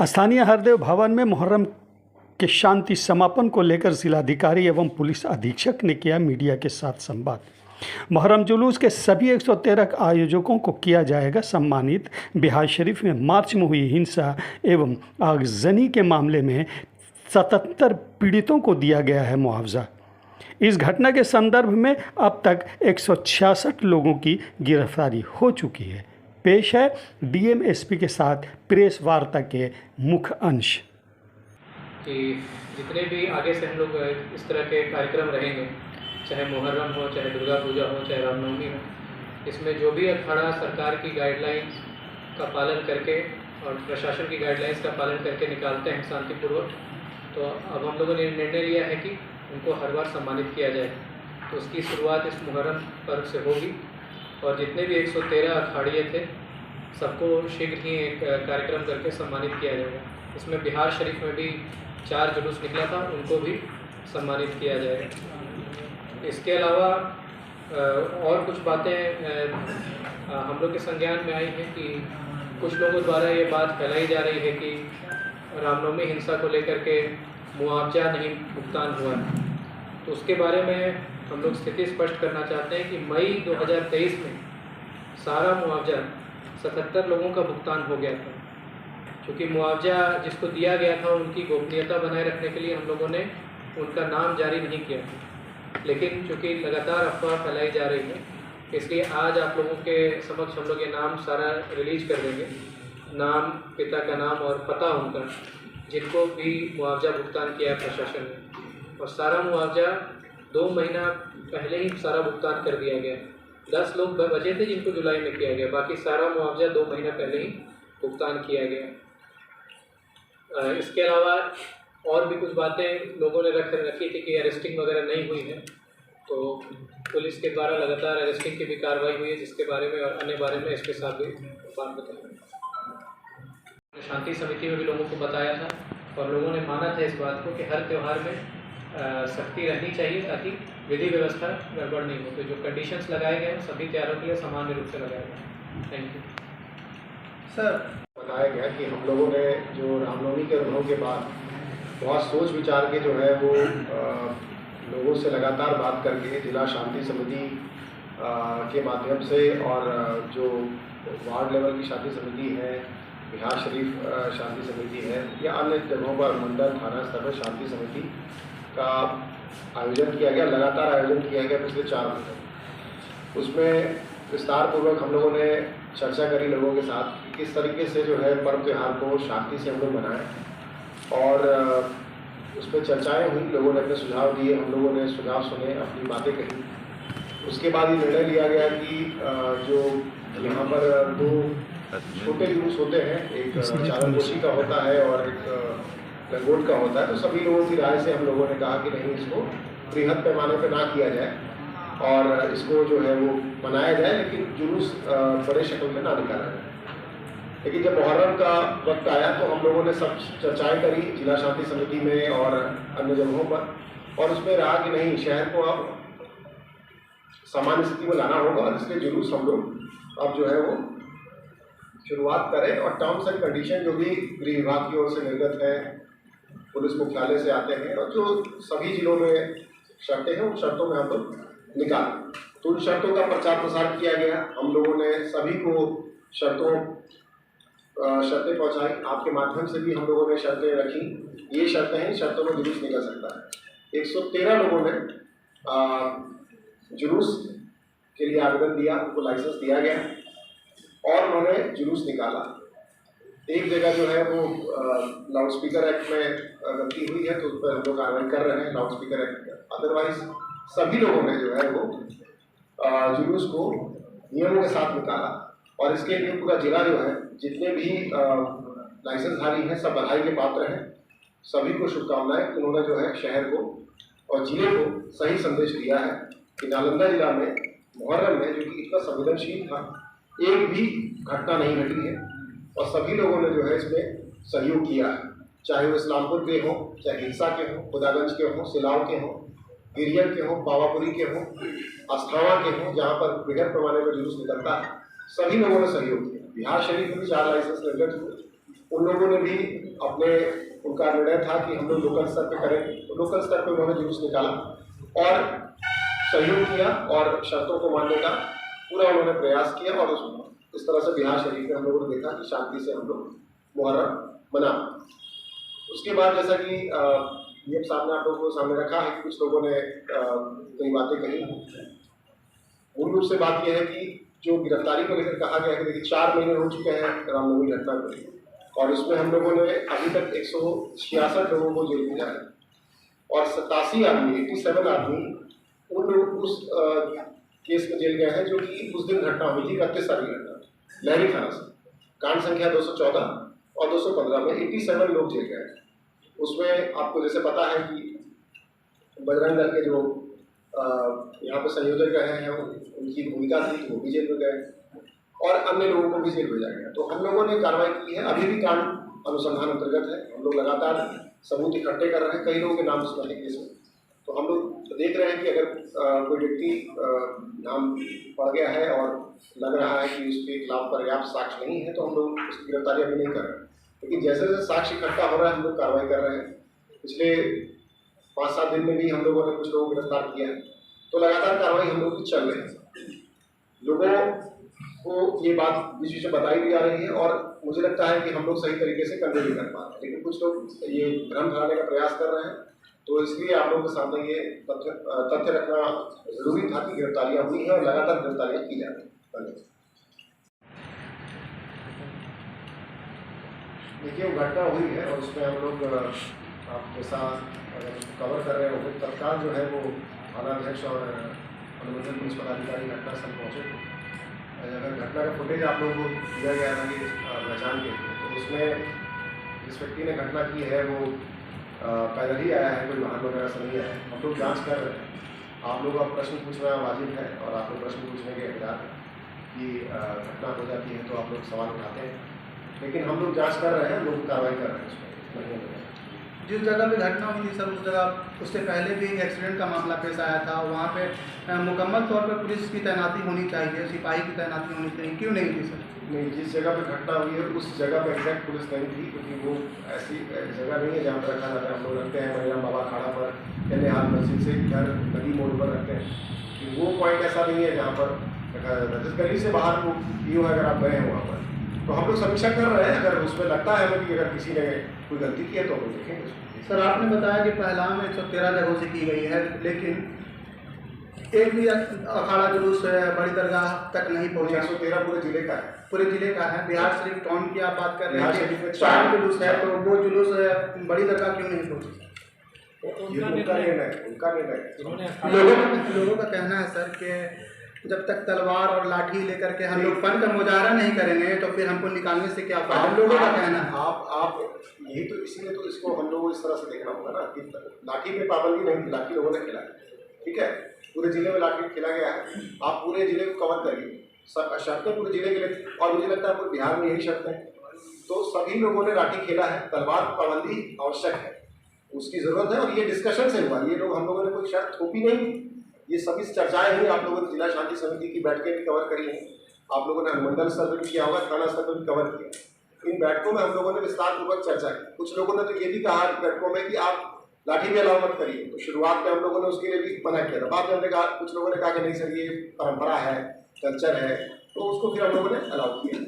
स्थानीय हरदेव भवन में मुहर्रम के शांति समापन को लेकर जिलाधिकारी एवं पुलिस अधीक्षक ने किया मीडिया के साथ संवाद। मुहर्रम जुलूस के सभी 113 आयोजकों को किया जाएगा सम्मानित। बिहार शरीफ में मार्च में हुई हिंसा एवं आगजनी के मामले में 77 पीड़ितों को दिया गया है मुआवजा। इस घटना के संदर्भ में अब तक 166 लोगों की गिरफ्तारी हो चुकी है। पेश है डीएम एसपी के साथ प्रेस वार्ता के मुख्य अंश। कि जितने भी आगे से हम लोग इस तरह के कार्यक्रम रहेंगे, चाहे मुहर्रम हो, चाहे दुर्गा पूजा हो, चाहे रामनवमी हो, इसमें जो भी अखाड़ा सरकार की गाइडलाइंस का पालन करके और प्रशासन की गाइडलाइंस का पालन करके निकालते हैं शांतिपूर्वक, तो अब हम लोगों ने निर्णय लिया है कि उनको हर बार सम्मानित किया जाए। तो उसकी शुरुआत इस मुहर्रम पर्व से होगी और जितने भी 113 अखाड़िए थे सबको शीघ्र ही एक कार्यक्रम करके सम्मानित किया जाएगा। इसमें बिहार शरीफ में भी 4 जुलूस निकला था, उनको भी सम्मानित किया जाएगा। इसके अलावा और कुछ बातें हम लोग के संज्ञान में आई हैं कि कुछ लोगों द्वारा ये बात फैलाई जा रही है कि रामनवमी हिंसा को लेकर के मुआवजा नहीं भुगतान हुआ है। तो उसके बारे में हम लोग स्थिति स्पष्ट करना चाहते हैं कि मई 2023 में सारा मुआवजा 77 लोगों का भुगतान हो गया था। क्योंकि मुआवजा जिसको दिया गया था उनकी गोपनीयता बनाए रखने के लिए हम लोगों ने उनका नाम जारी नहीं किया था, लेकिन चूँकि लगातार अफवाह फैलाई जा रही है, इसलिए आज आप लोगों के समक्ष हम लोग ये नाम सारा रिलीज कर देंगे। नाम, पिता का नाम और पता उनका, जिनको भी मुआवजा भुगतान किया है प्रशासन ने। और सारा मुआवजा 2 महीना पहले ही सारा भुगतान कर दिया गया। 10 लोग बचे थे जिनको जुलाई में किया गया, बाकी सारा मुआवजा 2 महीना पहले ही भुगतान किया गया। इसके अलावा और भी कुछ बातें लोगों ने रखी थी कि अरेस्टिंग वगैरह नहीं हुई है, तो पुलिस के द्वारा लगातार अरेस्टिंग की भी कार्रवाई हुई है, जिसके बारे में और अन्य बारे में इसके साथ भी बात बताई। शांति समिति में भी लोगों को बताया था और लोगों ने माना था इस बात को कि हर त्यौहार में सख्ती रहनी चाहिए ताकि विधि व्यवस्था गड़बड़ नहीं हो। तो जो कंडीशंस लगाए गए हैं सभी त्योहारों के लिए सामान्य रूप से लगाए गए। Thank you sir. बताया गया कि हम लोगों ने जो रामनवमी के अनुभव के बाद बहुत सोच विचार के जो है वो लोगों से लगातार बात करके जिला शांति समिति के माध्यम से और जो वार्ड लेवल की शांति समिति है, बिहार शरीफ शांति समिति है या अन्य जगहों पर मंडल थाना स्तर पर शांति समिति का आयोजन किया गया। लगातार आयोजन किया गया पिछले 4 महीने। उसमें विस्तार पूर्वक हम लोगों ने चर्चा करी लोगों के साथ कि किस तरीके से जो है पर्व त्यौहार को शांति से हम लोग मनाएं, और उसमें चर्चाएं हुई, लोगों ने अपने सुझाव दिए, हम लोगों ने सुझाव सुने, अपनी बातें कही। उसके बाद ये निर्णय लिया गया कि जो यहाँ पर 2 छोटे जुलूस होते हैं, एक चादरपोशी का होता है और एक लंगोट का होता है, तो सभी लोगों की राय से हम लोगों ने कहा कि नहीं, इसको बृहद पैमाने पर ना किया जाए और इसको जो है वो मनाया जाए, लेकिन जुलूस बड़े शक्ल में ना निकाला जाए। लेकिन जब मुहर्रम का वक्त आया तो हम लोगों ने सब चर्चाएं करी जिला शांति समिति में और अन्य जगहों पर, और उसमें रहा कि नहीं, शहर को अब सामान्य स्थिति में लाना होगा और इसलिए जुलूस हम लोग अब जो है वो शुरुआत करें। और टर्म्स एंड कंडीशन जो भी गृह विभाग की ओर से निर्गत है, पुलिस मुख्यालय से आते हैं और जो सभी जिलों में शर्तें हैं, उन शर्तों में हम लोग निकालें। तो उन शर्तों का प्रचार प्रसार किया गया। हम लोगों ने सभी को शर्तें पहुंचाई, आपके माध्यम से भी हम लोगों ने शर्तें रखी। ये शर्तें हैं, शर्तों में जुलूस निकल सकता है। 113 लोगों ने जुलूस के लिए आवेदन दिया, उनको लाइसेंस दिया गया और उन्होंने जुलूस निकाला। एक जगह जो है वो लाउड स्पीकर एक्ट में गलती हुई है, तो उस पर हम लोग कार्रवाई कर रहे हैं, लाउड स्पीकर एक्ट। अदरवाइज सभी लोगों ने जो है वो जुलूस को नियमों के साथ निकाला और इसके लिए पूरा जिला जो है, जितने भी लाइसेंसधारी हैं, सब बधाई के पात्र हैं। सभी को शुभकामनाएं। उन्होंने जो है शहर को और जिले को सही संदेश दिया है कि नालंदा जिला में मुहर्रम में, जो कि इतना संवेदनशील था, एक भी घटना नहीं घटी है और सभी लोगों ने जो है इसमें सहयोग किया है, चाहे वो इस्लामपुर के हों, चाहे हिंसा के हों, खुदागंज के हों, सिलाव के हों, गिरियन के हों, पावापुरी के हों, अस्थावा के हों, जहाँ पर बृहद पैमाने पर जुलूस निकलता है, सभी लोगों ने सहयोग किया। बिहार शरीफ में भी 4 लाइसेंस निर्गत हुए, उन लोगों ने भी अपने उनका निर्णय था कि हम लोग लोकल स्तर पे करेंगे, तो लोकल स्तर पे उन्होंने जुलूस निकाला और सहयोग किया और शर्तों को मानने का पूरा उन्होंने प्रयास किया और इस तरह से बिहार शरीफ में हम लोगों ने देखा कि शांति से हम लोग मुहर्रम मना। उसके बाद जैसा कि ये सामने आप लोगों को सामने रखा है कि कुछ लोगों ने कई बातें कही। मूल रूप से बात यह है कि जो गिरफ्तारी को लेकर कहा गया है कि देखिए 4 महीने हो चुके हैं रामनवमी घटना को और इसमें हम लोगों ने अभी तक 166 लोगों को जेल भेजा है और 87 आदमी 87 आदमी उन लोग उस केस में जेल गए हैं जो कि उस दिन घटना हुई थी 31 तारीख घटना लहरी थाना से, कांड संख्या 214 और 215 में 87 लोग जेल गए हैं। उसमें आपको जैसे पता है कि बजरंग दल के जो यहाँ पे संयोजक रहे हैं उनकी भूमिका थी तो वो भी जेल में गए और अन्य लोगों को भी जेल भेजा गया। तो हम लोगों ने कार्रवाई की है, अभी भी कांड अनुसंधान अंतर्गत है, हम लोग लगातार सबूत इकट्ठे कर रहे हैं, कई लोगों के नाम उसमें है केस में। तो हम लोग देख रहे हैं कि अगर कोई व्यक्ति नाम पड़ गया है और लग रहा है कि उसके खिलाफ पर्याप्त साक्ष्य नहीं है तो हम लोग उसकी गिरफ्तारी अभी नहीं कर रहे हैं, लेकिन जैसे जैसे साक्ष्य इकट्ठा हो रहा है हम लोग कार्रवाई कर रहे हैं। पिछले 5-7 दिन में भी हम लोगों ने कुछ लोगों को गिरफ्तार किया है, तो लगातार कार्रवाई हम लोग की चल रही है। लोगों को ये बात बीच बीच में बताई भी जा रही है और मुझे लगता है कि हम लोग सही तरीके से कन्वे भी कर पा रहे हैं, लेकिन कुछ लोग ये भ्रम फैलाने का प्रयास कर रहे हैं। तो इसलिए आप लोगों के सामने ये तथ्य रखना जरूरी था कि गिरफ्तारियां हुई हैं और लगातार गिरफ्तारियां की जा रही हैं। देखिए वो घटना हुई है और उसमें हम लोग आप जैसा अगर कवर कर रहे हो फिर तत्काल जो है वो थानाध्यक्ष और अनुमंडल पुलिस पदाधिकारी घटनास्थल पहुँचे। अगर घटना का फुटेज आप लोगों को दिया गया था कि पहचान के लिए, तो उसमें जिस व्यक्ति ने घटना की है वो पैदल ही आया है, कोई वाहन वगैरह से नहीं आया है। हम लोग जाँच कर रहे हैं, आप लोग अब प्रश्न पूछना वाजिब है और आप लोग प्रश्न पूछने के हकदार हैं कि घटना हो जाती है तो आप लोग सवाल उठाते हैं, लेकिन हम लोग जांच कर रहे हैं, लोग कार्रवाई कर रहे हैं उसमें। जिस जगह पे घटना हुई थी सर उस जगह उससे पहले भी एक्सीडेंट का मामला पेश आया था, वहाँ पे मुकम्मल तौर पर पुलिस की तैनाती होनी चाहिए, सिपाही की तैनाती होनी चाहिए, क्यों नहीं थी सर? नहीं, जिस जगह पे घटना हुई है उस जगह पे एग्जैक्ट पुलिस नहीं थी, क्योंकि वो ऐसी जगह नहीं है जहाँ पर रखा जाता है। हम लोग रखते हैं मरियम बाबा खाड़ा पर, हाल मस्जिद से घर नदी मोड़ पर रखते हैं, कि वो पॉइंट ऐसा नहीं है जहाँ पर रखा जाता है। जिस गली से बाहर वो यूँ अगर आप गए हैं वहाँ पर, तो हम लोग समीक्षा कर रहे हैं। अगर उसमें लगता है हमें कि अगर किसी ने कोई गलती की है तो हम लोग देखेंगे उसको। सर आपने बताया कि पहलाम 113 जगहों से की गई है, लेकिन एक भी अखाड़ा जुलूस बड़ी दरगाह तक नहीं पहुँचा। 113 पूरे जिले का है, पूरे जिले का है। बिहार शरीफ टाउन की आप बात कर रहे बिहार हैं, शरीफ में 4 जुलूस है, तो वो जुलूस बड़ी दरगाह क्यों नहीं पहुँची? ये उनका निर्णय है। लोगों का कहना है सर कि जब तक तलवार और लाठी लेकर के हम लोग फन का मुजाहरा नहीं करेंगे तो फिर हमको निकालने से क्या फायदा, लोगों का कहना है। आप यही तो, इसीलिए तो इसको हम लोगों को इस तरह से देखना होगा ना कि लाठी पे पाबंदी नहीं थी, लाठी लोगों ने खिला, ठीक है, पूरे जिले में लाठी खिला गया है। आप पूरे जिले को कवर करिए, शर्तें पूरे जिले के लिए, और मुझे लगता है पूरे बिहार में यही शर्त है। तो सभी लोगों ने लाठी खेला है, तलवार पाबंदी आवश्यक है, उसकी ज़रूरत है, और ये डिस्कशन से हुआ। ये लोग हम लोगों ने कोई शर्त थोपी नहीं, ये सभी चर्चाएं हुई। आप लोगों ने जिला शांति समिति की बैठकें भी कवर करी हैं, आप लोगों ने अनुमंडल स्तर पर भी किया होगा, थाना स्तर पर भी कवर किया। इन बैठकों में हम लोगों ने विस्तार पूर्वक चर्चा की। कुछ लोगों ने तो ये भी कहा बैठकों में कि आप लाठी भी अलाउ मत करिए, तो शुरुआत में हम लोगों ने उसके लिए भी मना किया था। बाद में हमने कहा, कुछ लोगों ने कहा कि नहीं सर ये परंपरा है, कल्चर है, तो उसको फिर हम लोगों ने अलाउ किया।